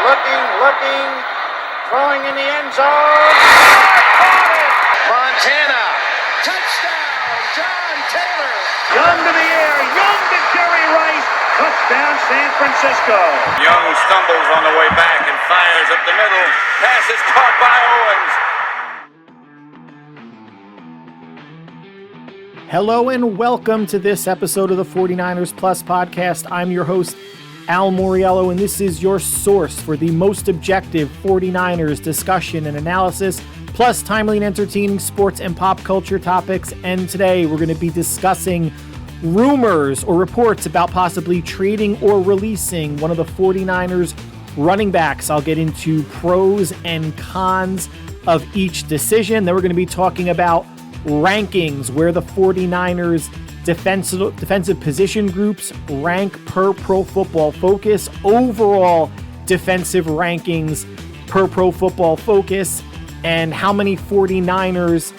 looking, throwing in the end zone. Montana, touchdown, John Taylor. Young to the air, Young to Jerry Rice, touchdown San Francisco. Young stumbles on the way back and fires up the middle. Pass is caught by Owens. Hello and welcome to this episode of the 49ers Plus podcast. I'm your host, Al Moriello, and this is your source for the most objective 49ers discussion and analysis, plus timely and entertaining sports and pop culture topics. And today we're going to be discussing rumors or reports about possibly trading or releasing one of the 49ers running backs. I'll get into pros and cons of each decision. Then we're going to be talking about rankings, where the 49ers defensive position groups rank per Pro Football Focus, overall defensive rankings per Pro Football Focus, and how many 49ers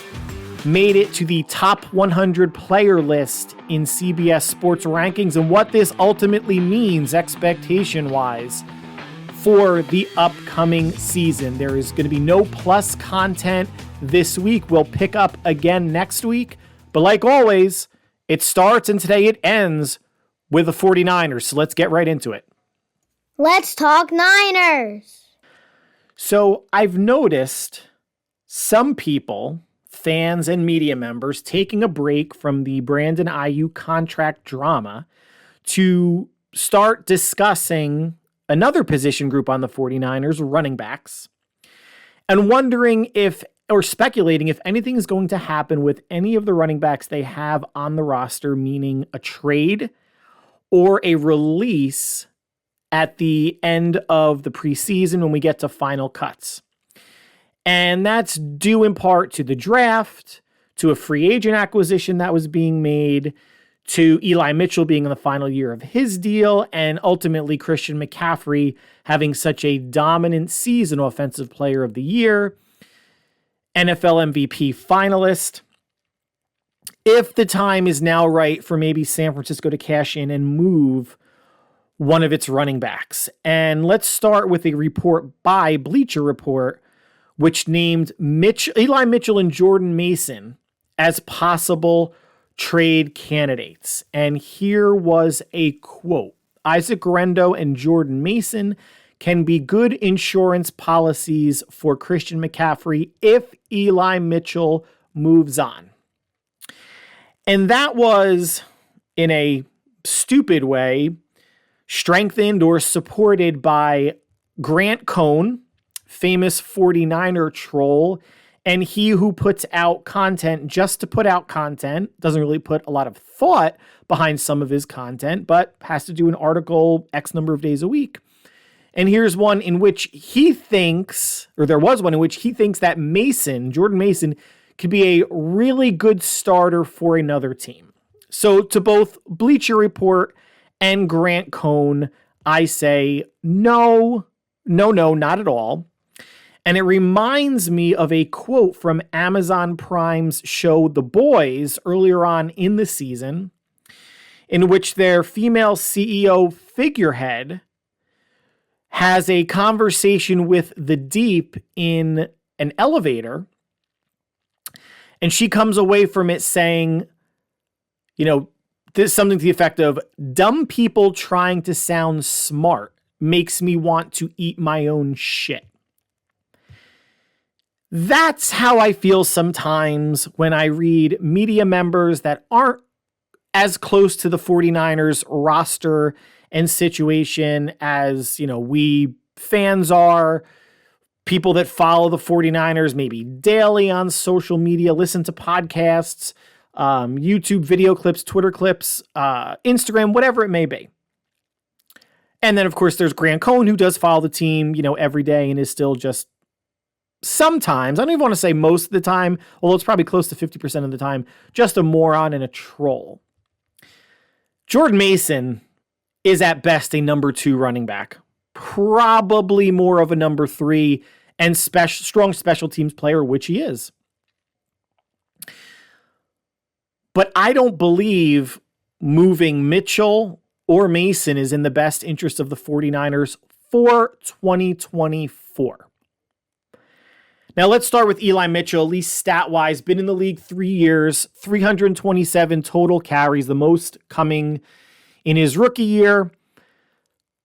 made it to the top 100 player list in CBS Sports rankings, and what this ultimately means expectation-wise for the upcoming season. There is going to be no plus content this week. We'll pick up again next week. But like always, it starts and today it ends with the 49ers. So let's get right into it. Let's talk Niners. So I've noticed some people, fans and media members, taking a break from the Brandon Ayuk contract drama to start discussing another position group on the 49ers, running backs, and wondering if, or speculating if anything is going to happen with any of the running backs they have on the roster, meaning a trade or a release at the end of the preseason when we get to final cuts. And that's due in part to the draft, to a free agent acquisition that was being made, to Eli Mitchell being in the final year of his deal, and ultimately Christian McCaffrey having such a dominant season, Offensive Player of the Year, NFL MVP finalist. If the time is now right for maybe San Francisco to cash in and move one of its running backs. And let's start with a report by Bleacher Report, which named Eli Mitchell and Jordan Mason as possible trade candidates. And here was a quote: Isaac Guerendo and Jordan Mason can be good insurance policies for Christian McCaffrey if Eli Mitchell moves on. And that was, in a stupid way, strengthened or supported by Grant Cohn, famous 49er troll, and he who puts out content just to put out content, doesn't really put a lot of thought behind some of his content, but has to do an article X number of days a week. And here's one in which he thinks, or there was one in which he thinks that Jordan Mason, could be a really good starter for another team. So to both Bleacher Report and Grant Cohn, I say no, not at all. And it reminds me of a quote from Amazon Prime's show The Boys earlier on in the season, in which their female CEO figurehead has a conversation with the Deep in an elevator, and she comes away from it saying, there's something to the effect of, dumb people trying to sound smart makes me want to eat my own shit. That's how I feel sometimes when I read media members that aren't as close to the 49ers roster and situation as, we fans are, people that follow the 49ers maybe daily on social media, listen to podcasts, YouTube video clips, Twitter clips, Instagram, whatever it may be. And then, of course, there's Grant Cohn, who does follow the team, every day and is still just sometimes, I don't even want to say most of the time, although it's probably close to 50% of the time, just a moron and a troll. Jordan Mason is at best a number 2 running back, probably more of a number 3 and strong special teams player, which he is. But I don't believe moving Mitchell or Mason is in the best interest of the 49ers for 2024. Now let's start with Eli Mitchell, at least stat-wise, been in the league 3 years, 327 total carries, the most coming in his rookie year.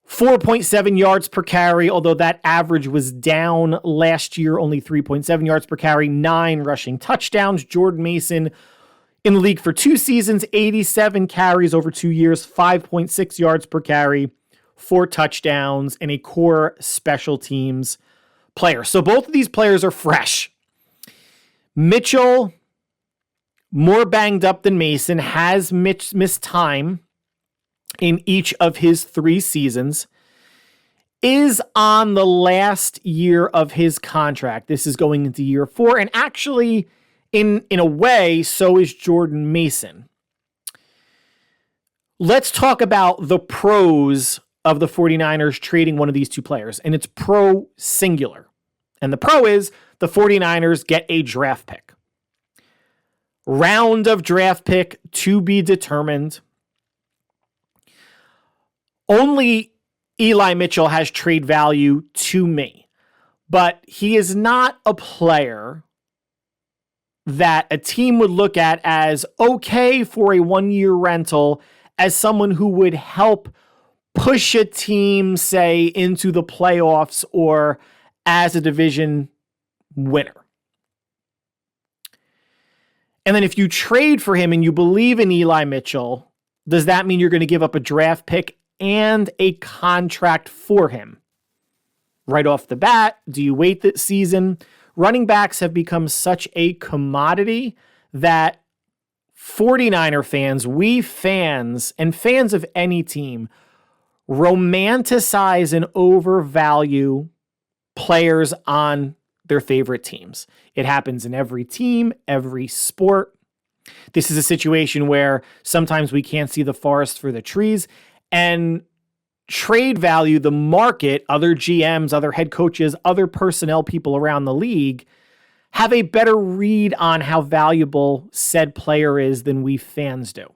4.7 yards per carry, although that average was down last year, only 3.7 yards per carry, 9 rushing touchdowns. Jordan Mason in the league for 2 seasons, 87 carries over 2 years, 5.6 yards per carry, 4 touchdowns, and a core special teams player. So both of these players are fresh. Mitchell, more banged up than Mason, has missed time in each of his 3 seasons, is on the last year of his contract. This is going into year 4, and actually, in a way, so is Jordan Mason. Let's talk about the pros of the 49ers trading one of these 2 players, and it's pro singular. And the pro is the 49ers get a draft pick. Round of draft pick to be determined. Only Eli Mitchell has trade value to me, but he is not a player that a team would look at as okay for a 1-year rental, as someone who would help push a team, say, into the playoffs or as a division winner. And then if you trade for him and you believe in Eli Mitchell, does that mean you're going to give up a draft pick and a contract for him? Right off the bat, do you wait this season? Running backs have become such a commodity that 49er fans, we fans, and fans of any team, romanticize and overvalue players on their favorite teams. It happens in every team, every sport. This is a situation where sometimes we can't see the forest for the trees, and trade value, the market, other GMs, other head coaches, other personnel people around the league have a better read on how valuable said player is than we fans do.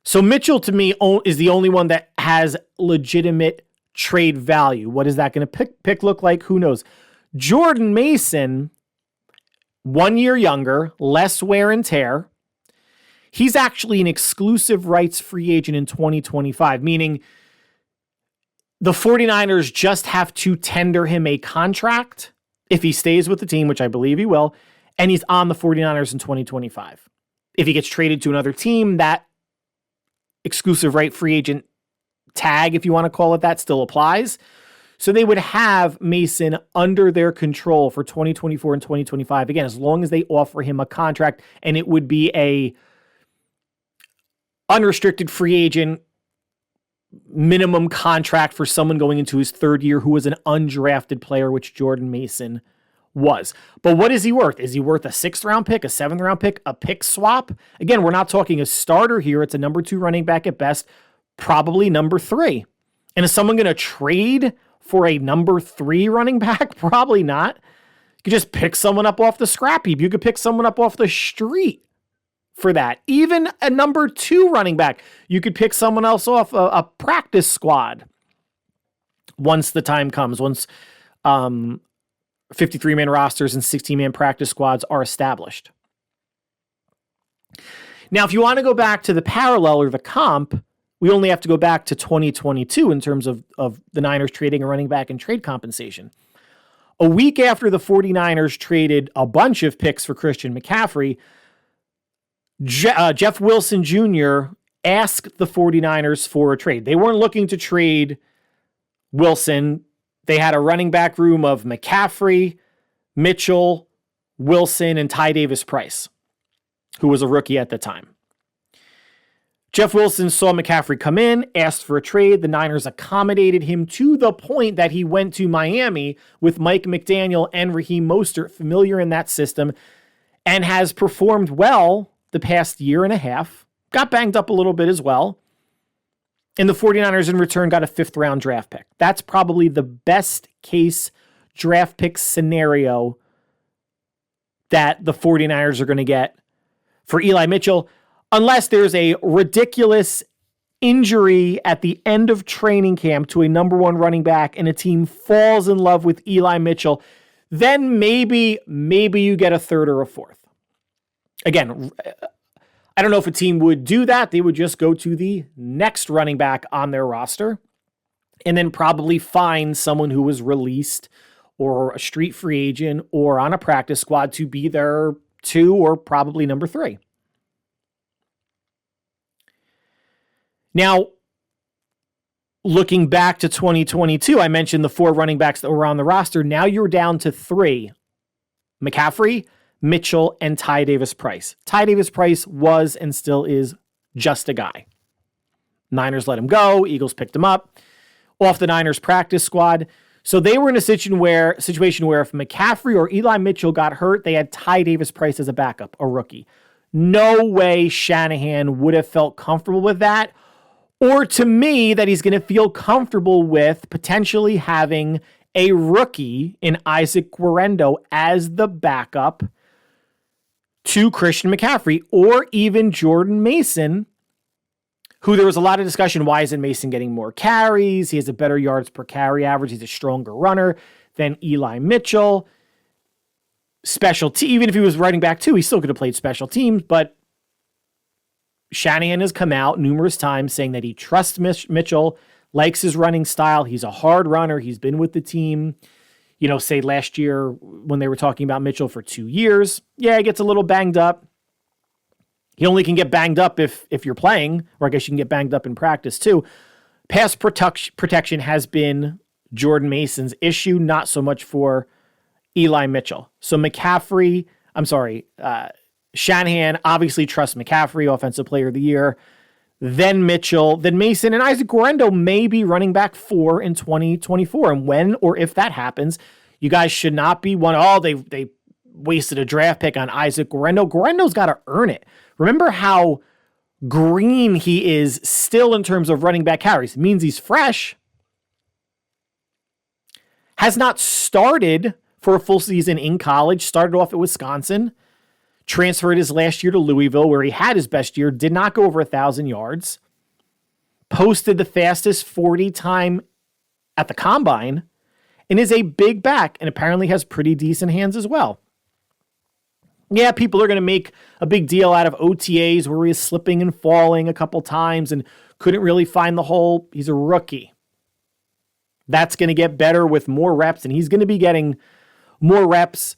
So Mitchell, to me, is the only one that has legitimate trade value. What is that going to pick look like? Who knows? Jordan Mason, 1 year younger, less wear and tear. He's actually an exclusive rights free agent in 2025, meaning the 49ers just have to tender him a contract if he stays with the team, which I believe he will, and he's on the 49ers in 2025. If he gets traded to another team, that exclusive right free agent tag, if you want to call it that, still applies. So they would have Mason under their control for 2024 and 2025. Again, as long as they offer him a contract, and it would be a unrestricted free agent minimum contract for someone going into his 3rd year who was an undrafted player, which Jordan Mason was. But what is he worth? Is he worth a 6th round pick, a 7th round pick, a pick swap? Again, we're not talking a starter here. It's a number 2 running back at best, probably number 3. And is someone going to trade for a number 3 running back? Probably not. You could just pick someone up off the scrap heap. You could pick someone up off the street for that. Even a number 2 running back, you could pick someone else off a practice squad once the time comes, once 53-man rosters and 16-man practice squads are established. Now, if you want to go back to the parallel or the comp, we only have to go back to 2022 in terms of the Niners trading a running back and trade compensation. A week after the 49ers traded a bunch of picks for Christian McCaffrey, Jeff Wilson Jr. asked the 49ers for a trade. They weren't looking to trade Wilson. They had a running back room of McCaffrey, Mitchell, Wilson, and Ty Davis-Price, who was a rookie at the time. Jeff Wilson saw McCaffrey come in, asked for a trade. The Niners accommodated him to the point that he went to Miami with Mike McDaniel and Raheem Mostert, familiar in that system, and has performed well the past year and a half. Got banged up a little bit as well. And the 49ers in return got a 5th round draft pick. That's probably the best case draft pick scenario that the 49ers are going to get for Eli Mitchell, unless there's a ridiculous injury at the end of training camp to a number one running back and a team falls in love with Eli Mitchell, then maybe you get a third or a fourth. Again, I don't know if a team would do that. They would just go to the next running back on their roster and then probably find someone who was released or a street free agent or on a practice squad to be their 2 or probably number 3. Now, looking back to 2022, I mentioned the 4 running backs that were on the roster. Now you're down to 3. McCaffrey, Mitchell, and Ty Davis-Price. Ty Davis-Price was and still is just a guy. Niners let him go. Eagles picked him up off the Niners practice squad. So they were in a situation where if McCaffrey or Eli Mitchell got hurt, they had Ty Davis-Price as a backup, a rookie. No way Shanahan would have felt comfortable with that. Or to me, that he's going to feel comfortable with potentially having a rookie in Isaac Guerendo as the backup to Christian McCaffrey, or even Jordan Mason, who there was a lot of discussion, why isn't Mason getting more carries? He has a better yards per carry average. He's a stronger runner than Eli Mitchell. Even if he was running back too, he still could have played special teams, but Shanahan has come out numerous times saying that he trusts Mitchell, likes his running style. He's a hard runner. He's been with the team, say last year when they were talking about Mitchell for 2 years. Yeah, he gets a little banged up. He only can get banged up if you're playing, or I guess you can get banged up in practice too. Pass protection has been Jordan Mason's issue, not so much for Eli Mitchell. So Shanahan obviously trusts McCaffrey, Offensive Player of the Year, then Mitchell, then Mason, and Isaac Guerendo may be running back 4 in 2024. And when or if that happens, you guys should not be they wasted a draft pick on Isaac Guerendo. Guerendo's got to earn it. Remember how green he is still in terms of running back carries. It means he's fresh. Has not started for a full season in college. Started off at Wisconsin. Transferred his last year to Louisville, where he had his best year. Did not go over 1,000 yards. Posted the fastest 40 time at the combine. And is a big back. And apparently has pretty decent hands as well. Yeah, people are going to make a big deal out of OTAs where he's slipping and falling a couple times and couldn't really find the hole. He's a rookie. That's going to get better with more reps, and he's going to be getting more reps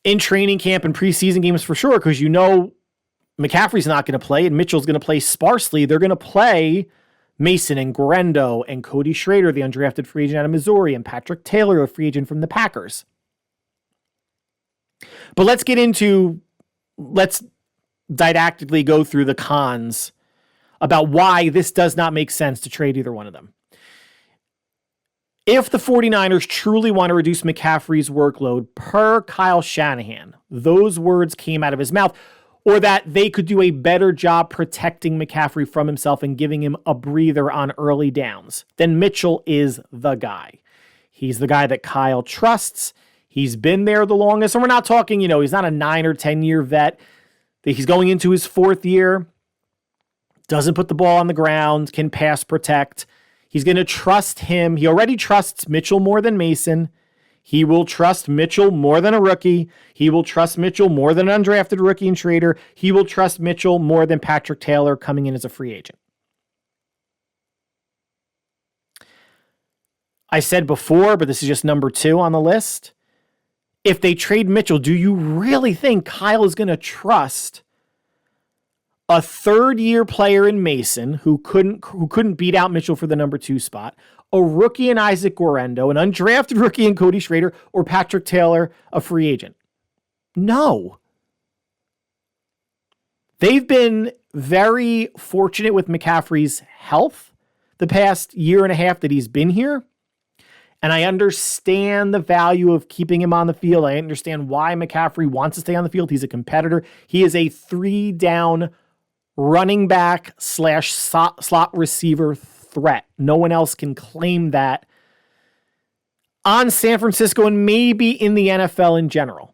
in training camp and preseason games for sure, because McCaffrey's not going to play and Mitchell's going to play sparsely. They're going to play Mason and Guerendo and Cody Schrader, the undrafted free agent out of Missouri, and Patrick Taylor, a free agent from the Packers. But let's didactically go through the cons about why this does not make sense to trade either one of them. If the 49ers truly want to reduce McCaffrey's workload, per Kyle Shanahan, those words came out of his mouth, or that they could do a better job protecting McCaffrey from himself and giving him a breather on early downs, then Mitchell is the guy. He's the guy that Kyle trusts. He's been there the longest. And we're not talking, he's not a 9 or 10 year vet. He's going into his 4th year. Doesn't put the ball on the ground. Can pass protect. He's going to trust him. He already trusts Mitchell more than Mason. He will trust Mitchell more than a rookie. He will trust Mitchell more than an undrafted rookie and Schrader. He will trust Mitchell more than Patrick Taylor coming in as a free agent. I said before, but this is just number 2 on the list. If they trade Mitchell, do you really think Kyle is going to trust a 3rd-year player in Mason who couldn't beat out Mitchell for the number 2 spot, a rookie in Isaac Guerendo, an undrafted rookie in Cody Schrader, or Patrick Taylor, a free agent? No. They've been very fortunate with McCaffrey's health the past year and a half that he's been here. And I understand the value of keeping him on the field. I understand why McCaffrey wants to stay on the field. He's a competitor. He is a 3-down running back / slot receiver threat. No one else can claim that on San Francisco and maybe in the NFL in general.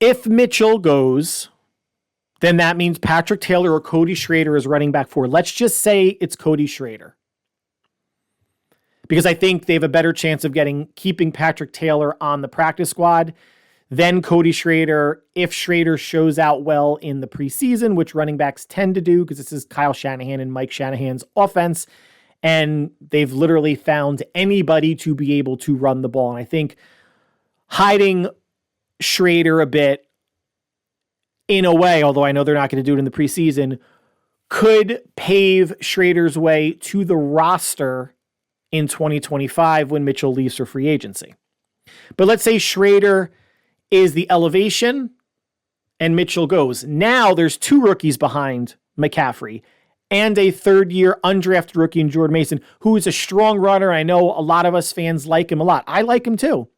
If Mitchell goes, then that means Patrick Taylor or Cody Schrader is running back 4. Let's just say it's Cody Schrader, because I think they have a better chance of keeping Patrick Taylor on the practice squad than Cody Schrader if Schrader shows out well in the preseason, which running backs tend to do because this is Kyle Shanahan and Mike Shanahan's offense, and they've literally found anybody to be able to run the ball. And I think hiding Schrader a bit in a way, although I know they're not going to do it in the preseason, could pave Schrader's way to the roster in 2025 when Mitchell leaves for free agency. But let's say Schrader is the elevation and Mitchell goes. Now there's 2 rookies behind McCaffrey and a third-year undrafted rookie in Jordan Mason, who is a strong runner. I know a lot of us fans like him a lot. I like him too.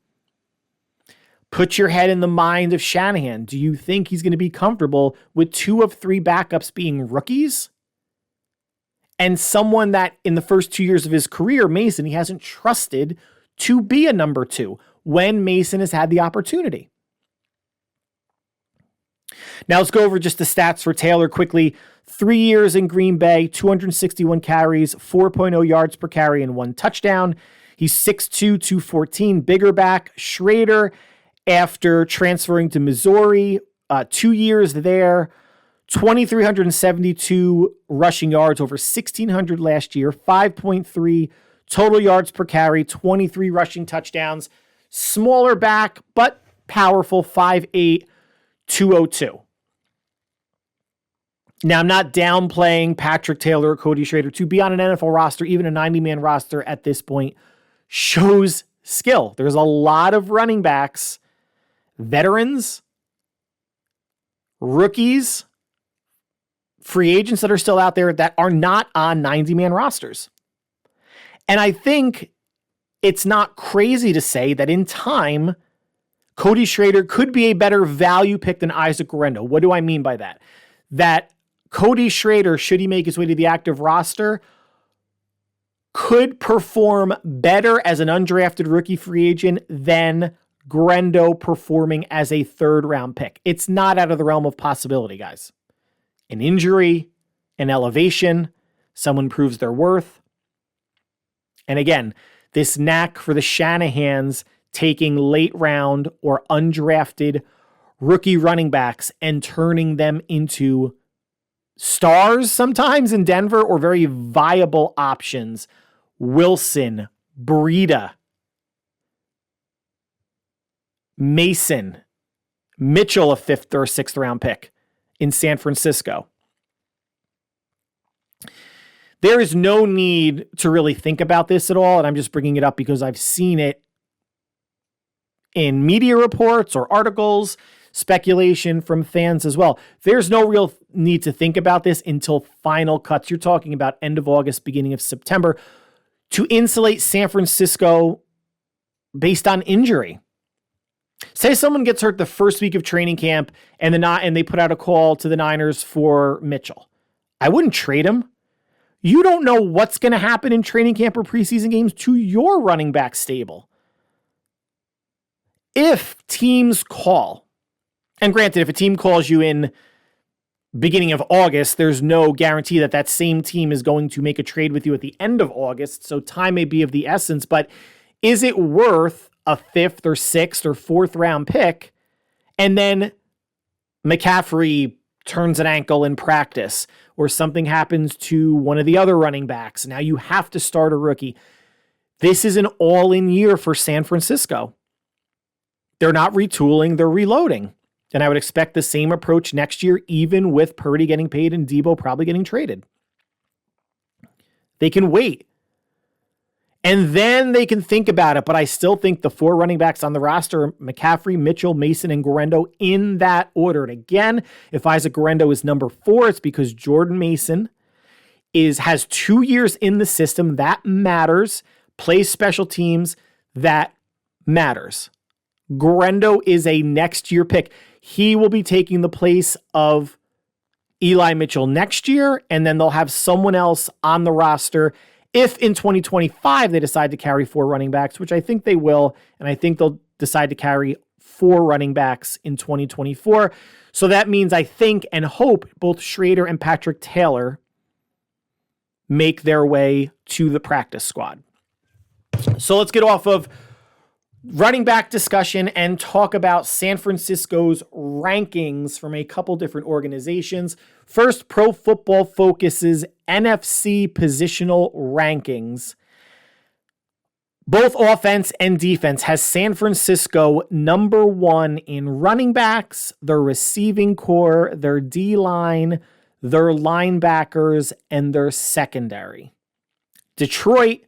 Put your head in the mind of Shanahan. Do you think he's going to be comfortable with 2 of 3 backups being rookies? And someone that in the first 2 years of his career, Mason, he hasn't trusted to be a number 2 when Mason has had the opportunity. Now let's go over just the stats for Taylor quickly. 3 years in Green Bay, 261 carries, 4.0 yards per carry, and 1 touchdown. He's 6'2", 214, bigger back. Schrader, after transferring to Missouri, 2 years there, 2,372 rushing yards, over 1,600 last year, 5.3 total yards per carry, 23 rushing touchdowns. Smaller back, but powerful, 5'8", 202. Now, I'm not downplaying Patrick Taylor or Cody Schrader. To be on an NFL roster, even a 90-man roster at this point, shows skill. There's a lot of running backs, veterans, rookies, free agents that are still out there that are not on 90-man rosters. And I think it's not crazy to say that in time, Cody Schrader could be a better value pick than Isaac Guerendo. What do I mean by that? That Cody Schrader, should he make his way to the active roster, could perform better as an undrafted rookie free agent than Guerendo performing as a 3rd-round pick. It's not out of the realm of possibility, guys. An injury, an elevation, someone proves their worth. And again, this knack for the Shanahans taking late round or undrafted rookie running backs and turning them into stars sometimes in Denver or very viable options. Wilson, Breida, Mason, Mitchell, a 5th or 6th round pick in San Francisco. There is no need to really think about this at all, and I'm just bringing it up because I've seen it in media reports or articles, speculation from fans as well. There's no real need to think about this until final cuts. You're talking about end of August, beginning of September, to insulate San Francisco based on injury. Say someone gets hurt the first week of training camp and they put out a call to the Niners for Mitchell. I wouldn't trade him. You don't know what's going to happen in training camp or preseason games to your running back stable. If teams call, and granted, if a team calls you in beginning of August, there's no guarantee that that same team is going to make a trade with you at the end of August, so time may be of the essence, but is it worth a 5th or 6th or 4th round pick, and then McCaffrey turns an ankle in practice, or something happens to one of the other running backs? Now you have to start a rookie. This is an all-in year for San Francisco. They're not retooling, they're reloading. And I would expect the same approach next year, even with Purdy getting paid and Debo probably getting traded. They can wait. And then they can think about it. But I still think the 4 running backs on the roster are McCaffrey, Mitchell, Mason, and Guerendo in that order. And again, if Isaac Guerendo is number 4, it's because Jordan Mason has 2 years in the system. That matters. Plays special teams. That matters. Guerendo is a next year pick. He will be taking the place of Eli Mitchell next year, and then they'll have someone else on the roster if in 2025 they decide to carry 4 running backs, which I think they will, and I think they'll decide to carry 4 running backs in 2024. So that means I think and hope both Schrader and Patrick Taylor make their way to the practice squad. So let's get off of running back discussion and talk about San Francisco's rankings from a couple different organizations. First, Pro Football Focus's NFC positional rankings. Both offense and defense has San Francisco number 1 in running backs, their receiving core, their D-line, their linebackers, and their secondary. Detroit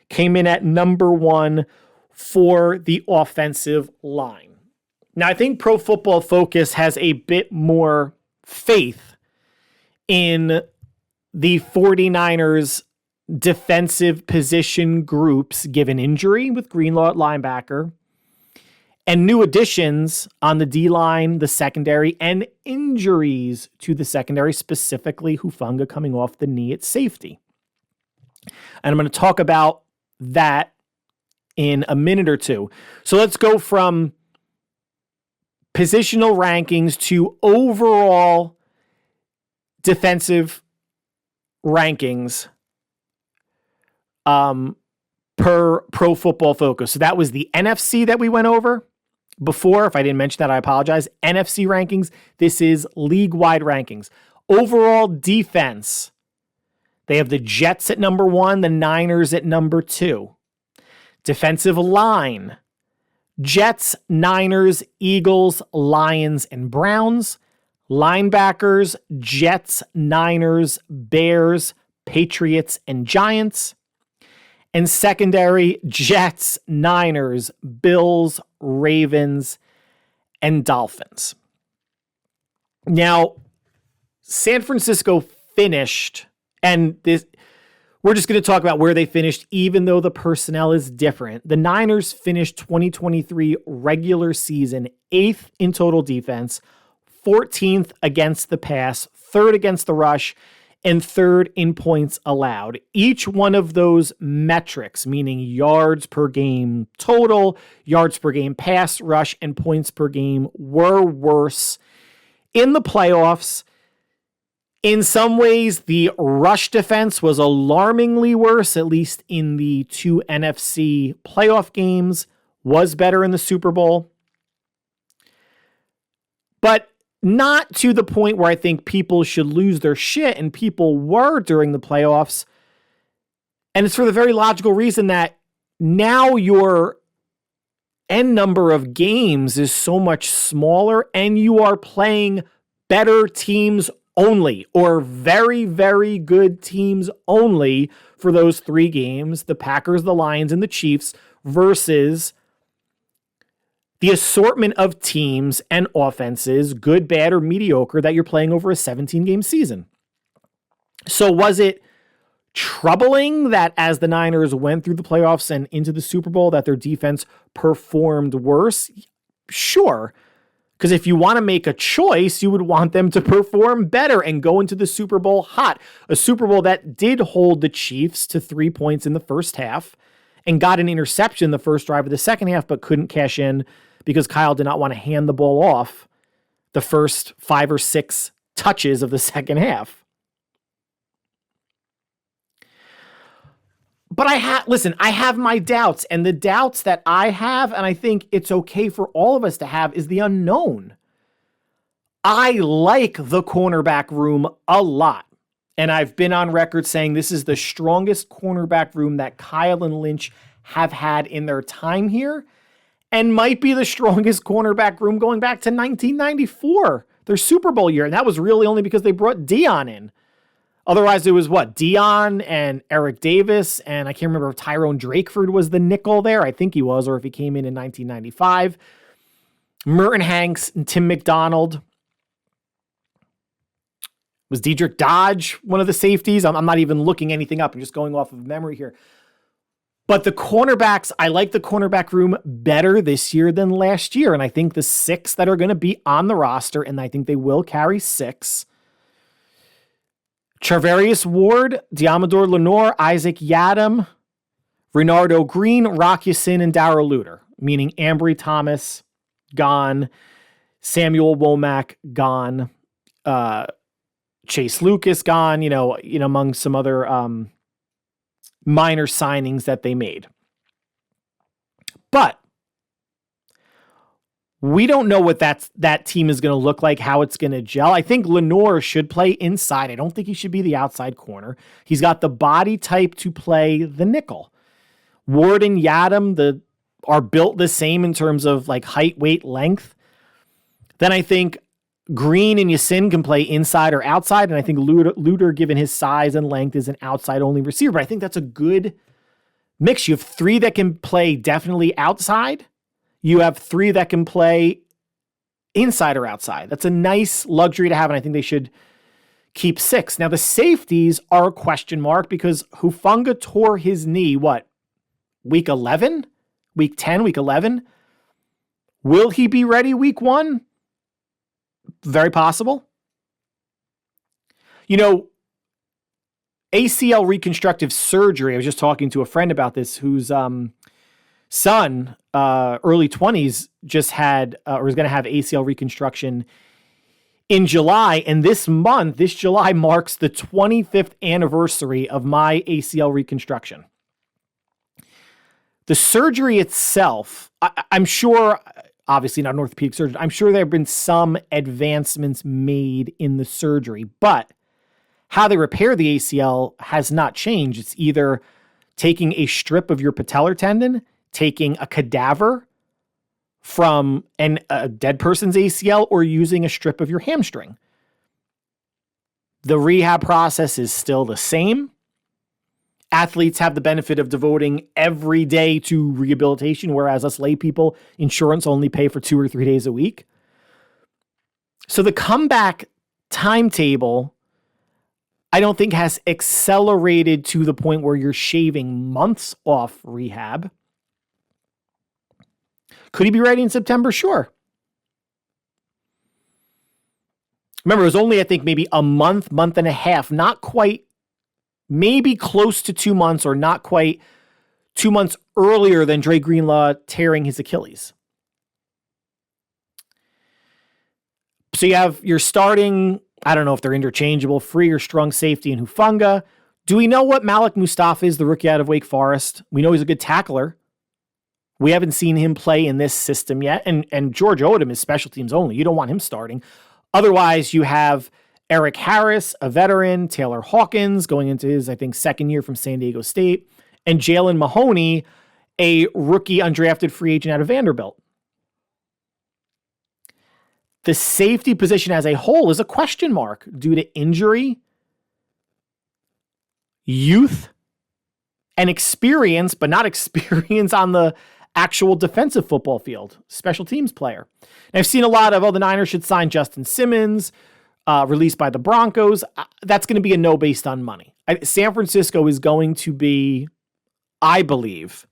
came in at number 1 for the offensive line. Now, I think Pro Football Focus has a bit more faith in the 49ers defensive position groups given injury with Greenlaw at linebacker and new additions on the D-line, the secondary, and injuries to the secondary, specifically Hufanga coming off the knee at safety. And I'm going to talk about that in a minute or two. So let's go from positional rankings to overall defensive rankings per Pro Football Focus. So that was the NFC that we went over before. If I didn't mention that, I apologize. NFC rankings. This is league-wide rankings. Overall defense. They have the Jets at number 1, the Niners at number 2. Defensive line. Jets, Niners, Eagles, Lions, and Browns. Linebackers, Jets, Niners, Bears, Patriots, and Giants. And secondary, Jets, Niners, Bills, Ravens, and Dolphins. Now, San Francisco finished, and we're just going to talk about where they finished, even though the personnel is different. The Niners finished 2023 regular season 8th in total defense, 14th against the pass, 3rd against the rush, and 3rd in points allowed. Each one of those metrics, meaning yards per game total, yards per game pass, rush, and points per game, were worse in the playoffs. In some ways, the rush defense was alarmingly worse, at least in the 2 NFC playoff games, was better in the Super Bowl. But not to the point where I think people should lose their shit, and people were during the playoffs. And it's for the very logical reason that now your end number of games is so much smaller, and you are playing better teams only, or very, very good teams only for those 3 games, the Packers, the Lions, and the Chiefs, versus the assortment of teams and offenses, good, bad, or mediocre, that you're playing over a 17-game season. So was it troubling that as the Niners went through the playoffs and into the Super Bowl that their defense performed worse? Sure. Because if you want to make a choice, you would want them to perform better and go into the Super Bowl hot. A Super Bowl that did hold the Chiefs to 3 points in the first half and got an interception the first drive of the second half, but couldn't cash in because Kyle did not want to hand the ball off the first 5 or 6 touches of the second half. But I have my doubts, and the doubts that I have, and I think it's okay for all of us to have, is the unknown. I like the cornerback room a lot, and I've been on record saying this is the strongest cornerback room that Kyle and Lynch have had in their time here, and might be the strongest cornerback room going back to 1994, their Super Bowl year, and that was really only because they brought Dion in. Otherwise, it was Dion and Eric Davis, and I can't remember if Tyrone Drakeford was the nickel there. I think he was, or if he came in 1995. Merton Hanks and Tim McDonald. Was Dedrick Dodge one of the safeties? I'm not even looking anything up. I'm just going off of memory here. But the cornerbacks, I like the cornerback room better this year than last year, and I think the 6 that are going to be on the roster, and I think they will carry 6, Charvarius Ward, Diamador Lenore, Isaac Yadam, Renardo Green, Rock Ya-Sin, and Darrell Luter, meaning Ambry Thomas gone. Samuel Womack, gone. Chase Lucas, gone, among some other minor signings that they made. But we don't know what that team is going to look like, how it's going to gel. I think Lenore should play inside. I don't think he should be the outside corner. He's got the body type to play the nickel. Ward and Yadam are built the same in terms of like height, weight, length. Then I think Green and Yasin can play inside or outside, and I think Luter, given his size and length, is an outside-only receiver. But I think that's a good mix. You have 3 that can play definitely outside. You have 3 that can play inside or outside. That's a nice luxury to have, and I think they should keep 6. Now, the safeties are a question mark because Hufanga tore his knee, week 11? Week 10, week 11? Will he be ready week 1? Very possible. ACL reconstructive surgery, I was just talking to a friend about this whose son, early 20s, just had or is going to have ACL reconstruction in July. And this July, marks the 25th anniversary of my ACL reconstruction. The surgery itself, I'm sure, obviously not an orthopedic surgeon, I'm sure there have been some advancements made in the surgery, but how they repair the ACL has not changed. It's either taking a strip of your patellar tendon, taking a cadaver from a dead person's ACL, or using a strip of your hamstring. The rehab process is still the same. Athletes have the benefit of devoting every day to rehabilitation, whereas us lay people, insurance only pay for 2 or 3 days a week. So the comeback timetable, I don't think, has accelerated to the point where you're shaving months off rehab. Could he be ready in September? Sure. Remember, it was only, I think, maybe a month and a half, not quite, maybe close to 2 months, or not quite 2 months earlier than Dre Greenlaw tearing his Achilles. So you have your starting, I don't know if they're interchangeable, free or strong safety in Hufanga. Do we know what Malik Mustafa is, the rookie out of Wake Forest? We know he's a good tackler. We haven't seen him play in this system yet. And George Odom is special teams only. You don't want him starting. Otherwise, you have Eric Harris, a veteran, Taylor Hawkins going into his, I think, second year from San Diego State, and Jalen Mahoney, a rookie undrafted free agent out of Vanderbilt. The safety position as a whole is a question mark due to injury, youth, and experience, but not experience on the actual defensive football field, special teams player. And I've seen a lot of, the Niners should sign Justin Simmons, released by the Broncos. That's going to be a no based on money. San Francisco is going to be, I believe,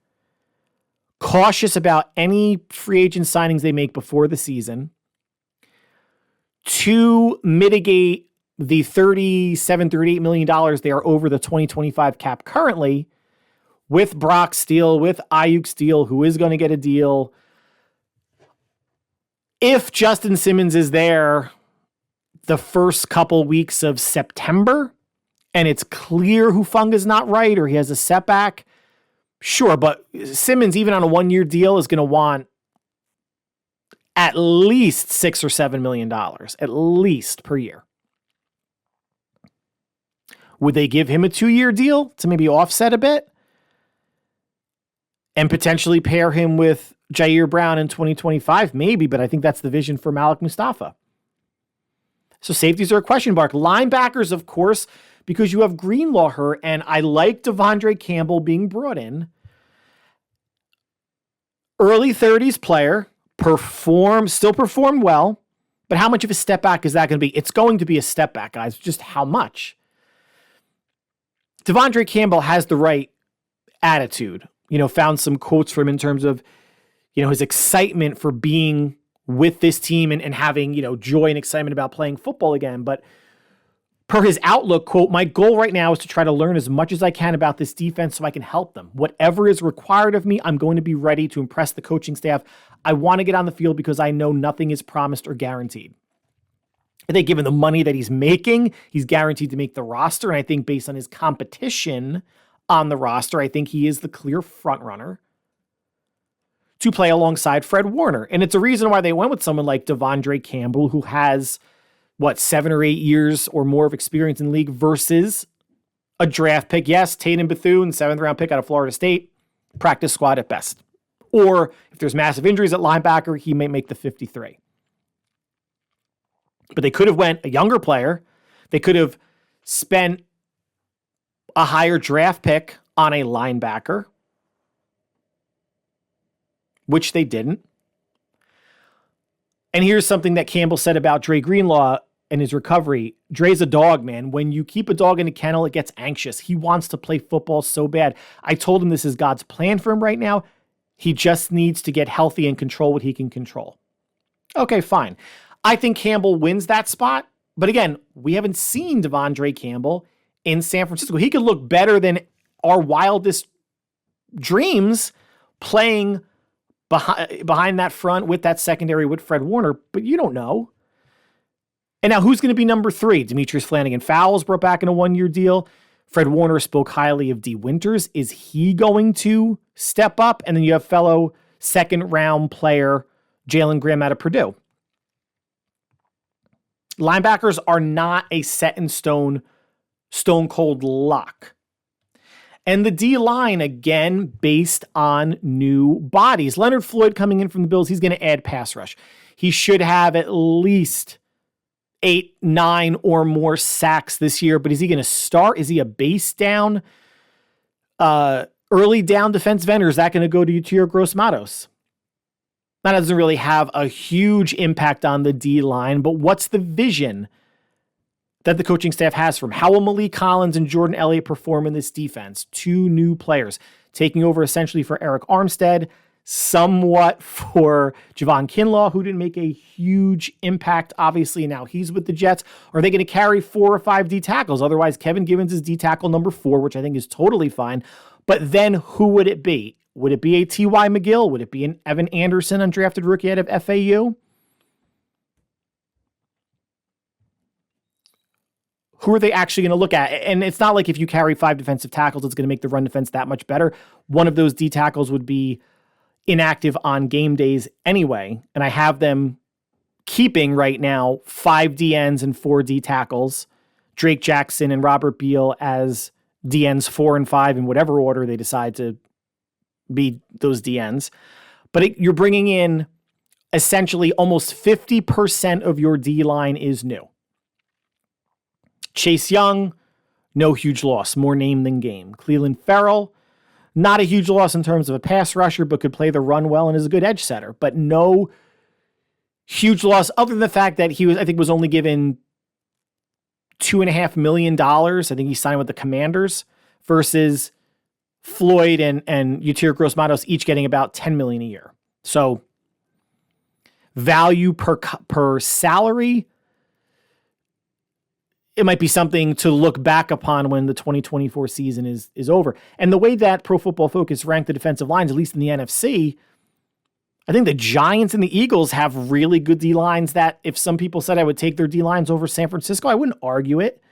cautious about any free agent signings they make before the season to mitigate the $38 million they are over the 2025 cap currently, with Brock Steele, with Ayuk Steele, who is going to get a deal. If Justin Simmons is there the first couple weeks of September, and it's clear Hufanga's not right or he has a setback, sure, but Simmons, even on a 1-year deal, is going to want at least $6 or $7 million, at least, per year. Would they give him a 2-year deal to maybe offset a bit and potentially pair him with Jair Brown in 2025? Maybe, but I think that's the vision for Malik Mustafa. So safeties are a question mark. Linebackers, of course, because you have Greenlaw hurt, and I like Devondre Campbell being brought in. Early 30s player, still performed well, but how much of a step back is that going to be? It's going to be a step back, guys. Just how much? Devondre Campbell has the right attitude. Found some quotes from him in terms of, his excitement for being with this team and having, joy and excitement about playing football again. But Per his Outlook quote, my goal right now is to try to learn as much as I can about this defense so I can help them. Whatever is required of me, I'm going to be ready to impress the coaching staff. I want to get on the field because I know nothing is promised or guaranteed. I think given the money that he's making, he's guaranteed to make the roster. And I think based on his competition on the roster, I think he is the clear front runner to play alongside Fred Warner. And it's a reason why they went with someone like Devondre Campbell, who has 7 or 8 years or more of experience in the league versus a draft pick. Yes, Tatum Bethune, 7th round pick out of Florida State, practice squad at best. Or if there's massive injuries at linebacker, he may make the 53. But they could have went a younger player. They could have spent a higher draft pick on a linebacker, which they didn't. And here's something that Campbell said about Dre Greenlaw and his recovery. Dre's a dog, man. When you keep a dog in a kennel, it gets anxious. He wants to play football so bad. I told him this is God's plan for him right now. He just needs to get healthy and control what he can control. Okay, fine. I think Campbell wins that spot. But again, we haven't seen Devondre Campbell in San Francisco. He could look better than our wildest dreams playing behind that front with that secondary with Fred Warner, but you don't know. And now who's going to be number 3? Demetrius Flannigan-Fowles brought back in a 1-year deal. Fred Warner spoke highly of D. Winters. Is he going to step up? And then you have fellow second-round player Jalen Graham out of Purdue. Linebackers are not a set-in-stone, stone-cold lock. And the D-line, again, based on new bodies. Leonard Floyd coming in from the Bills, he's going to add pass rush. He should have at least 8, 9 or more sacks this year, but is he going to start? Is he a base down, early down defensive end, or is that going to go to Yetur Gross-Matos? That doesn't really have a huge impact on the D-line, but what's the vision that the coaching staff has from how will Malik Collins and Jordan Elliott perform in this defense? 2 new players taking over essentially for Eric Armstead, somewhat for Javon Kinlaw, who didn't make a huge impact, obviously. Now he's with the Jets. Are they going to carry 4 or 5 D tackles? Otherwise, Kevin Givens is D tackle number 4, which I think is totally fine. But then who would it be? Would it be a T.Y. McGill? Would it be an Evan Anderson, undrafted rookie out of FAU? Who are they actually going to look at? And it's not like if you carry 5 defensive tackles, it's going to make the run defense that much better. One of those D tackles would be inactive on game days anyway. And I have them keeping right now 5 DNs and 4 D tackles, Drake Jackson and Robert Beal as DNs 4 and 5 in whatever order they decide to be those DNs. But you're bringing in essentially almost 50% of your D line is new. Chase Young, no huge loss, more name than game. Cleveland Ferrell, not a huge loss in terms of a pass rusher, but could play the run well and is a good edge setter. But no huge loss other than the fact that he was only given $2.5 million. I think he signed with the Commanders versus Floyd and Yetur Gross-Matos each getting about $10 million a year. So value per salary, it might be something to look back upon when the 2024 season is over. And the way that Pro Football Focus ranked the defensive lines, at least in the NFC, I think the Giants and the Eagles have really good D-lines that if some people said I would take their D-lines over San Francisco, I wouldn't argue it.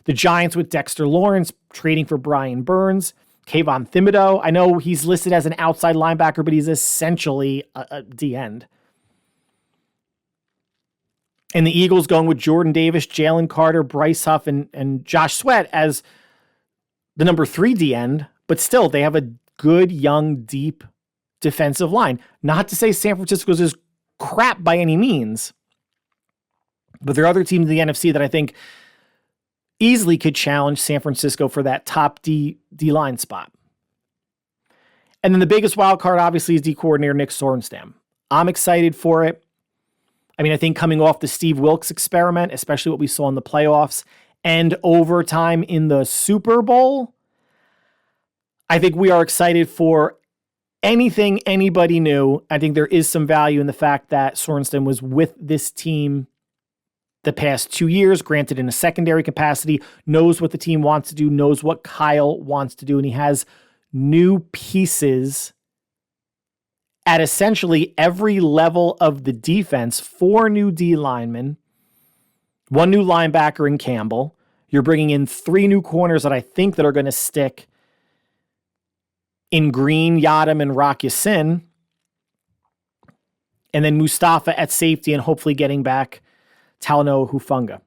The Giants with Dexter Lawrence trading for Brian Burns, Kayvon Thibodeau. I know he's listed as an outside linebacker, but he's essentially a D-end. And the Eagles going with Jordan Davis, Jalen Carter, Bryce Huff, and Josh Sweat as the number 3 D-end, but still they have a good, young, deep defensive line. Not to say San Francisco's is crap by any means, but there are other teams in the NFC that I think easily could challenge San Francisco for that top D-line spot. And then the biggest wild card, obviously, is D coordinator Nick Sorenstam. I'm excited for it. I mean, I think coming off the Steve Wilkes experiment, especially what we saw in the playoffs and overtime in the Super Bowl, I think we are excited for anything anybody new. I think there is some value in the fact that Sorenstam was with this team the past 2 years, granted in a secondary capacity, knows what the team wants to do, knows what Kyle wants to do, and he has new pieces at essentially every level of the defense. 4 new D linemen, 1 new linebacker in Campbell. You're bringing in 3 new corners that I think that are going to stick in Green, Yadam, and Rock Ya-Sin. And then Mustafa at safety and hopefully getting back Talanoa Hufanga.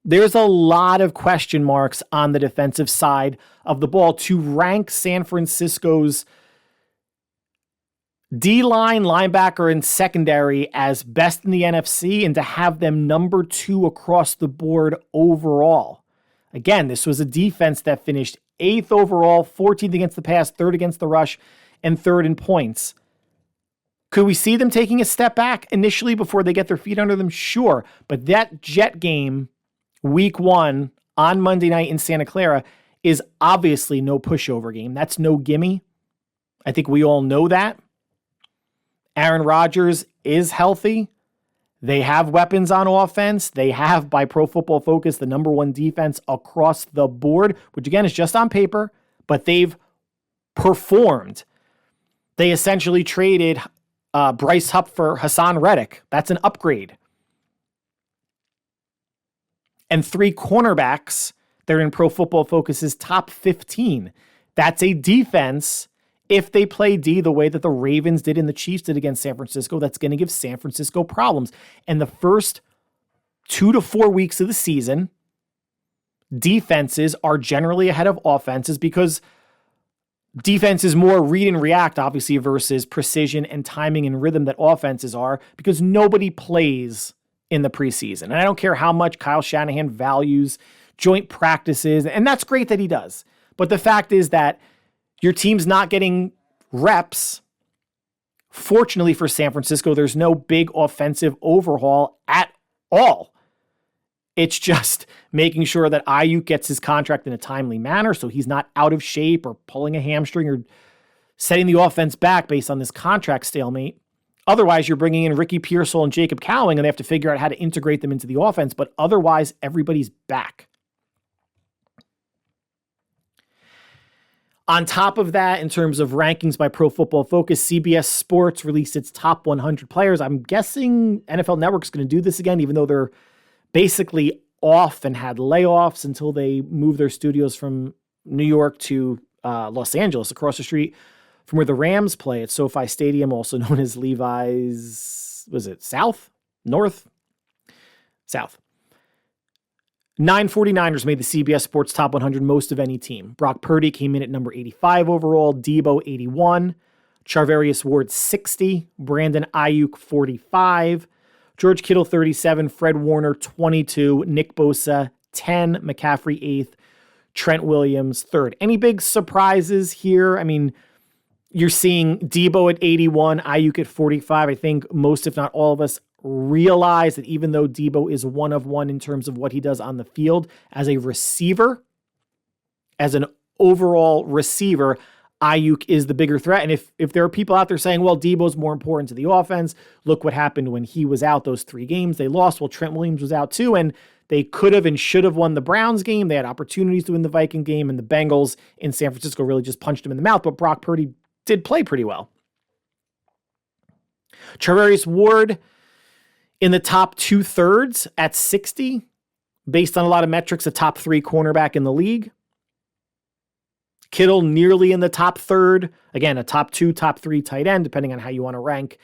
There's a lot of question marks on the defensive side of the ball. To rank San Francisco's D-line, linebacker, and secondary as best in the NFC, and to have them number 2 across the board overall. Again, this was a defense that finished 8th overall, 14th against the pass, 3rd against the rush, and 3rd in points. Could we see them taking a step back initially before they get their feet under them? Sure. But that Jet game, week 1, on Monday night in Santa Clara, is obviously no pushover game. That's no gimme. I think we all know that. Aaron Rodgers is healthy. They have weapons on offense. They have, by Pro Football Focus, the number 1 defense across the board, which again is just on paper, but they've performed. They essentially traded Bryce Hupp for Hassan Reddick. That's an upgrade. And 3 cornerbacks, they're in Pro Football Focus's top 15. That's a defense. If they play D the way that the Ravens did and the Chiefs did against San Francisco, that's going to give San Francisco problems. And the first 2 to 4 weeks of the season, defenses are generally ahead of offenses because defense is more read and react, obviously, versus precision and timing and rhythm that offenses are, because nobody plays in the preseason. And I don't care how much Kyle Shanahan values joint practices, and that's great that he does. But the fact is that your team's not getting reps. Fortunately for San Francisco, there's no big offensive overhaul at all. It's just making sure that Ayuk gets his contract in a timely manner so he's not out of shape or pulling a hamstring or setting the offense back based on this contract stalemate. Otherwise, you're bringing in Ricky Pearsall and Jacob Cowing, and they have to figure out how to integrate them into the offense. But otherwise, everybody's back. On top of that, in terms of rankings by Pro Football Focus, CBS Sports released its top 100 players. I'm guessing NFL Network's going to do this again, even though they're basically off and had layoffs until they moved their studios from New York to Los Angeles, across the street from where the Rams play at SoFi Stadium, also known as Levi's, was it South? North? South. 949ers made the CBS Sports Top 100 most of any team. Brock Purdy came in at number 85 overall, Debo 81, Charvarius Ward 60, Brandon Ayuk 45, George Kittle 37, Fred Warner 22, Nick Bosa 10, McCaffrey 8th, Trent Williams 3rd. Any big surprises here? I mean, you're seeing Debo at 81, Ayuk at 45. I think most, if not all of us, realize that even though Debo is one of one in terms of what he does on the field as a receiver, as an overall receiver, Ayuk is the bigger threat. And if there are people out there saying, well, Debo's more important to the offense, look what happened when he was out those 3 games they lost. Well, Trent Williams was out too, and they could have and should have won the Browns game. They had opportunities to win the Viking game, and the Bengals in San Francisco really just punched him in the mouth, but Brock Purdy did play pretty well. Charvarius Ward in the top 2/3 at 60, based on a lot of metrics, a top 3 cornerback in the league. Kittle nearly in the top 3rd. Again, a top 2, top 3 tight end, depending on how you want to rank.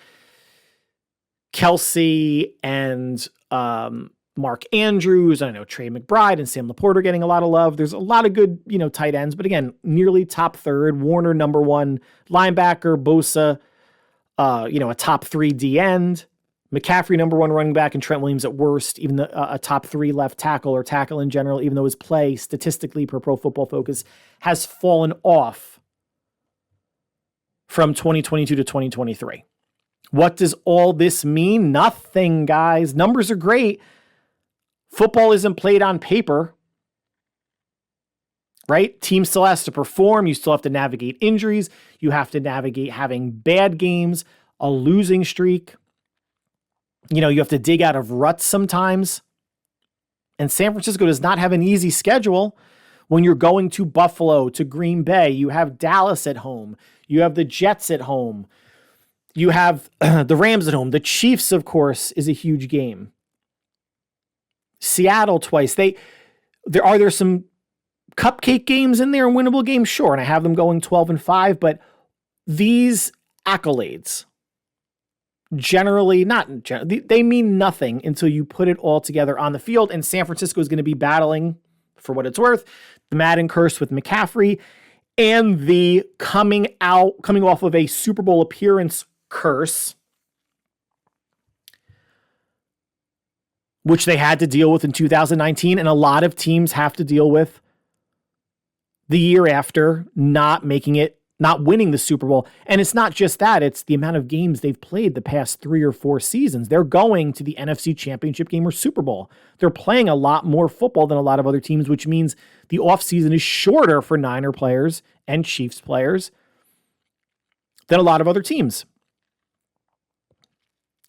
Kelsey and Mark Andrews. I know Trey McBride and Sam Laporte are getting a lot of love. There's a lot of good, tight ends, but again, nearly top 3rd. Warner, number 1 linebacker. Bosa, a top 3 D end. McCaffrey, number 1 running back, and Trent Williams at worst, even a top 3 left tackle or tackle in general, even though his play statistically per Pro Football Focus has fallen off from 2022 to 2023. What does all this mean? Nothing, guys. Numbers are great. Football isn't played on paper, right? Team still has to perform. You still have to navigate injuries. You have to navigate having bad games, a losing streak. You have to dig out of ruts sometimes. And San Francisco does not have an easy schedule when you're going to Buffalo, to Green Bay. You have Dallas at home. You have the Jets at home. You have the Rams at home. The Chiefs, of course, is a huge game. Seattle twice. There some cupcake games in there and winnable games? Sure. And I have them going 12-5, but these accolades they mean nothing until you put it all together on the field. And San Francisco is going to be battling, for what it's worth, the Madden curse with McCaffrey and the coming off of a Super Bowl appearance curse, which they had to deal with in 2019. And a lot of teams have to deal with the year after not winning the Super Bowl. And it's not just that, it's the amount of games they've played the past 3 or 4 seasons. They're going to the NFC Championship game or Super Bowl. They're playing a lot more football than a lot of other teams, which means the offseason is shorter for Niner players and Chiefs players than a lot of other teams.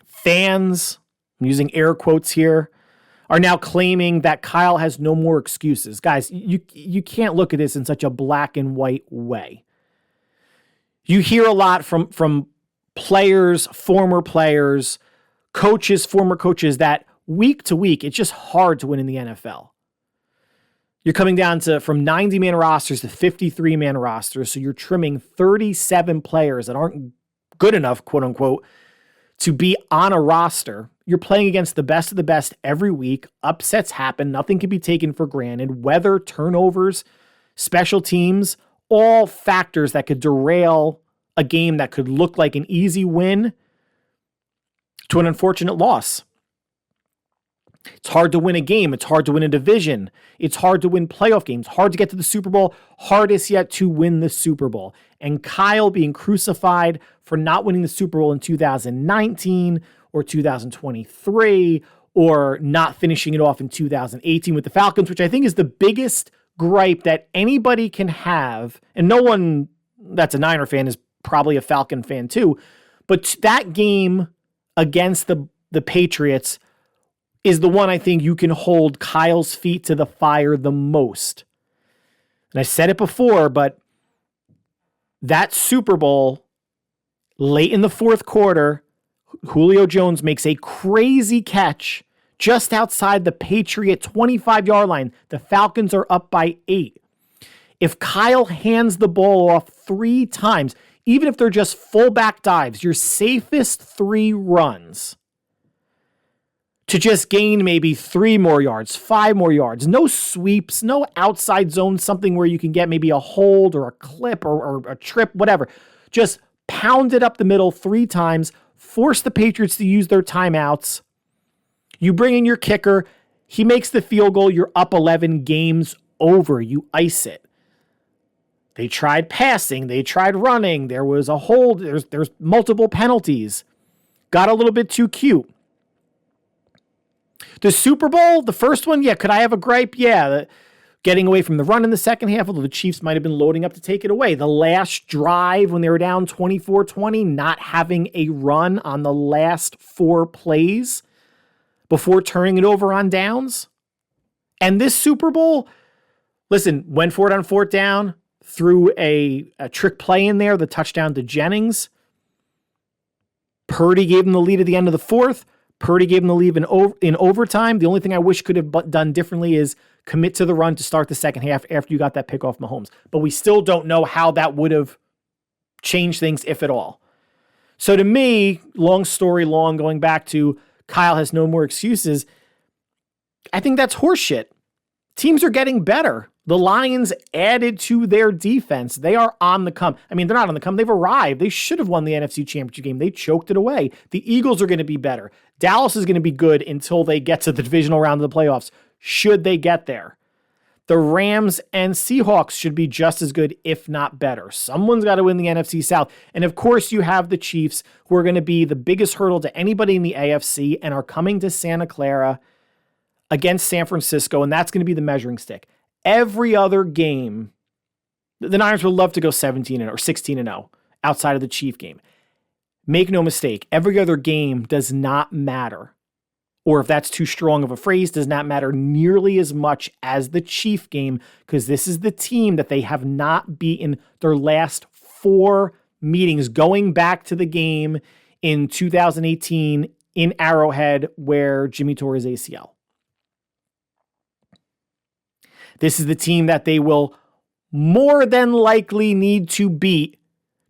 Fans, I'm using air quotes here, are now claiming that Kyle has no more excuses. Guys, you can't look at this in such a black and white way. You hear a lot from players, former players, coaches, former coaches, that week to week, it's just hard to win in the NFL. You're coming down to from 90-man rosters to 53-man rosters, so you're trimming 37 players that aren't good enough, quote unquote, to be on a roster. You're playing against the best of the best every week. Upsets happen. Nothing can be taken for granted. Weather, turnovers, special teams, all factors that could derail a game that could look like an easy win to an unfortunate loss. It's hard to win a game. It's hard to win a division. It's hard to win playoff games. Hard to get to the Super Bowl. Hardest yet to win the Super Bowl. And Kyle being crucified for not winning the Super Bowl in 2019 or 2023 or not finishing it off in 2018 with the Falcons, which I think is the biggest gripe that anybody can have. And no one that's a Niner fan is probably a Falcon fan too. But that game against the Patriots is the one I think you can hold Kyle's feet to the fire the most. And I said it before, but that Super Bowl, late in the fourth quarter, Julio Jones makes a crazy catch just outside the Patriot 25-yard line. The Falcons are up by 8. If Kyle hands the ball off 3 times, even if they're just fullback dives, your safest 3 runs to just gain maybe 3 more yards, 5 more yards, no sweeps, no outside zone, something where you can get maybe a hold or a clip or a trip, whatever. Just pound it up the middle 3 times, force the Patriots to use their timeouts. You bring in your kicker. He makes the field goal. You're up 11, game's over. You ice it. They tried passing. They tried running. There was a hold. There's multiple penalties. Got a little bit too cute. The Super Bowl, the first one, yeah, could I have a gripe? Yeah, getting away from the run in the second half, although the Chiefs might have been loading up to take it away. The last drive when they were down 24-20, not having a run on the last 4 plays before turning it over on downs. And this Super Bowl, listen, went for it on 4th down, threw a trick play in there, the touchdown to Jennings. Purdy gave them the lead at the end of the 4th. Purdy gave them the lead in overtime. The only thing I wish could have done differently is commit to the run to start the second half after you got that pick off Mahomes. But we still don't know how that would have changed things, if at all. So to me, long story long, going back to Kyle has no more excuses, I think that's horseshit. Teams are getting better. The Lions added to their defense. They are on the come. I mean, they're not on the come. They've arrived. They should have won the NFC Championship game. They choked it away. The Eagles are going to be better. Dallas is going to be good until they get to the divisional round of the playoffs, should they get there. The Rams and Seahawks should be just as good, if not better. Someone's got to win the NFC South. And of course, you have the Chiefs, who are going to be the biggest hurdle to anybody in the AFC and are coming to Santa Clara against San Francisco, and that's going to be the measuring stick. Every other game, the Niners would love to go 17 or 16-0 outside of the Chief game. Make no mistake, every other game does not matter. or if that's too strong of a phrase, does not matter nearly as much as the Chief game, because this is the team that they have not beaten their last 4 meetings, going back to the game in 2018 in Arrowhead where Jimmy tore his ACL. This is the team that they will more than likely need to beat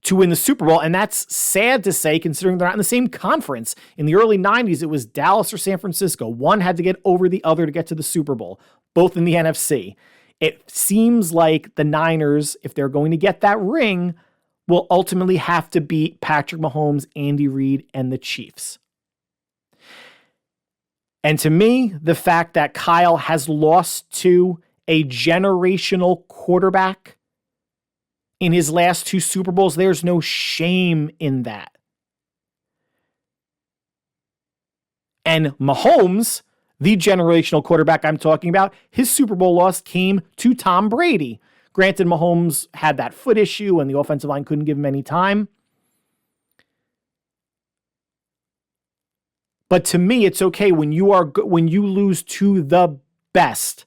to win the Super Bowl. And that's sad to say, considering they're not in the same conference. In the early 90s, it was Dallas or San Francisco. One had to get over the other to get to the Super Bowl, both in the NFC. It seems like the Niners, if they're going to get that ring, will ultimately have to beat Patrick Mahomes, Andy Reid, and the Chiefs. And to me, the fact that Kyle has lost to a generational quarterback in his last 2 Super Bowls, there's no shame in that. And Mahomes, the generational quarterback I'm talking about, his Super Bowl loss came to Tom Brady. Granted, Mahomes had that foot issue and the offensive line couldn't give him any time. But to me, it's okay when you lose to the best.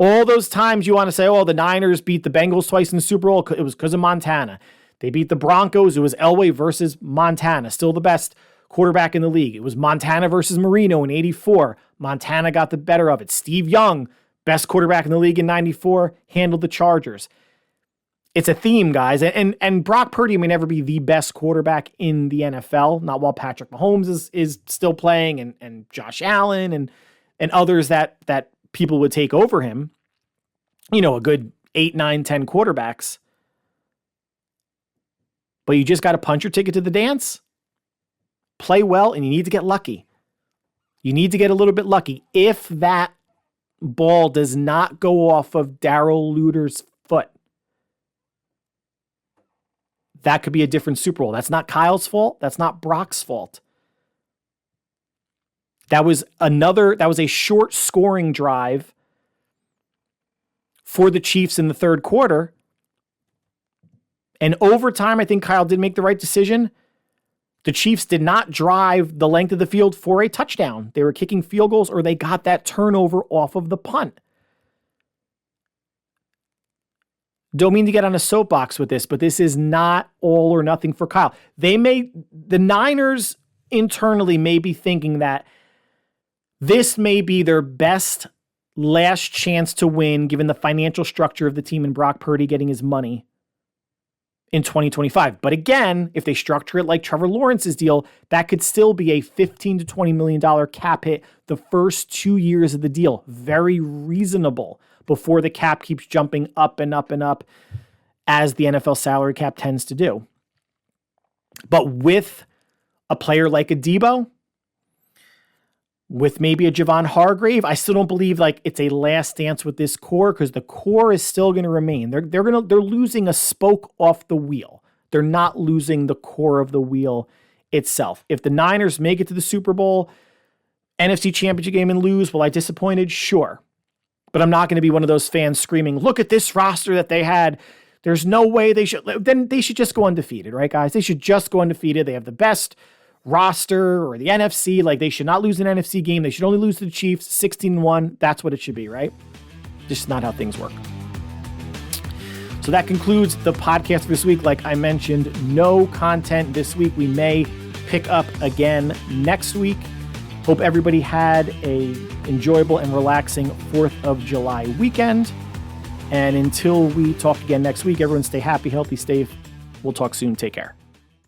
All those times you want to say, oh, the Niners beat the Bengals twice in the Super Bowl, it was because of Montana. They beat the Broncos, it was Elway versus Montana, still the best quarterback in the league. It was Montana versus Marino in 84. Montana got the better of it. Steve Young, best quarterback in the league in 94, handled the Chargers. It's a theme, guys. And Brock Purdy may never be the best quarterback in the NFL, not while Patrick Mahomes is still playing and Josh Allen and others that people would take over him. You know, a good 8, 9, 10 quarterbacks. But you just got to punch your ticket to the dance, play well, and you need to get lucky. You need to get a little bit lucky. If that ball does not go off of Darrell Luter's foot, that could be a different Super Bowl. That's not Kyle's fault. That's not Brock's fault. That was a short scoring drive for the Chiefs in the third quarter. And overtime, I think Kyle did make the right decision. The Chiefs did not drive the length of the field for a touchdown. They were kicking field goals or they got that turnover off of the punt. Don't mean to get on a soapbox with this, but this is not all or nothing for Kyle. The Niners internally may be thinking that this may be their best last chance to win, given the financial structure of the team and Brock Purdy getting his money in 2025. But again, if they structure it like Trevor Lawrence's deal, that could still be a $15 to $20 million cap hit the first 2 years of the deal. Very reasonable before the cap keeps jumping up and up and up as the NFL salary cap tends to do. But with a player like a Debo, with maybe a Javon Hargrave, I still don't believe like it's a last dance with this core, because the core is still going to remain. They're losing a spoke off the wheel. They're not losing the core of the wheel itself. If the Niners make it to the Super Bowl, NFC Championship game and lose, will I disappointed? Sure. But I'm not going to be one of those fans screaming, look at this roster that they had. There's no way they should. Then they should just go undefeated, right, guys? They should just go undefeated. They have the best roster, or the NFC. Like, they should not lose an NFC game. They should only lose to the Chiefs 16-1. That's what it should be, right? Just not how things work. So that concludes the podcast for this week. Like I mentioned, no content this week. We may pick up again next week. Hope everybody had a enjoyable and relaxing 4th of July weekend. And until we talk again next week, everyone stay happy, healthy, safe. We'll talk soon. Take care.